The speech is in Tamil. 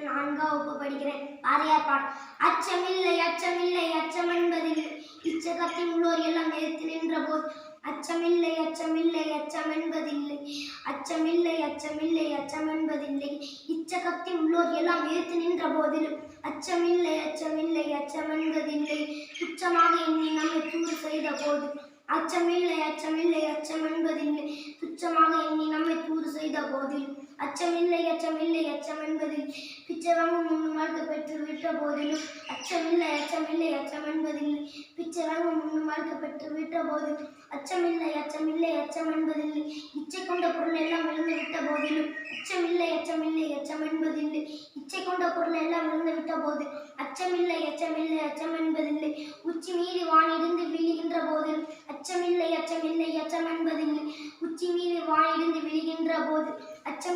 4ஆம் வகுப்பு படிக்கிறேன். பாரதியார் பாடல். அச்சமில்லை அச்சமில்லை அச்சம் என்பதில்லை, இச்சகத்தில் உள்ளோர் எல்லாம் எதிர்த்து நின்ற போது. அச்சமில்லை அச்சமில்லை அச்சம் என்பதில்லை, அச்சமில்லை அச்சமில்லை அச்சம் என்பதில்லை, இச்சகத்தில் உள்ளோர் எல்லாம் எதிர்த்து நின்ற போதிலும். அச்சமில்லை அச்சமில்லை அச்சம் என்பதில்லை, துச்சமாக எண்ணி நம்மை தூறு செய்த போது. அச்சமில்லை அச்சமில்லை அச்சம் என்பதில்லை, துச்சமாக எண்ணி நம்மை தூறு செய்த போதிலும். அச்சமில்லை அச்சமில்லை அச்சம் என்பதில் பிச்சை வாங்கும் முன்னும் வாழ்க்கை பெற்று விட்ட போதிலும். அச்சமில்லை அச்சமில்லை அச்சம் என்பதில்லை, பிச்சை வாங்கும் முன்னும் வாழ்க்கை பெற்று விட்ட போதிலும். அச்சமில்லை அச்சமில்லை அச்சம் என்பதில்லை, இச்சை கொண்ட பொருள் எல்லாம் விழுந்து விட்ட போதிலும். அச்சமில்லை அச்சமில்லை அச்சம் என்பதில்லை, இச்சை கொண்ட பொருள் எல்லாம் விழுந்து விட்ட போது. அச்சமில்லை அச்சமில்லை அச்சம் என்பதில்லை, உச்சி மீது வானிருந்து விழுகின்ற போதிலும். அச்சமில்லை அச்சமில்லை அச்சம் என்பதில்லை, உச்சி மீது வானிருந்து விழுகின்ற போது. அச்சம்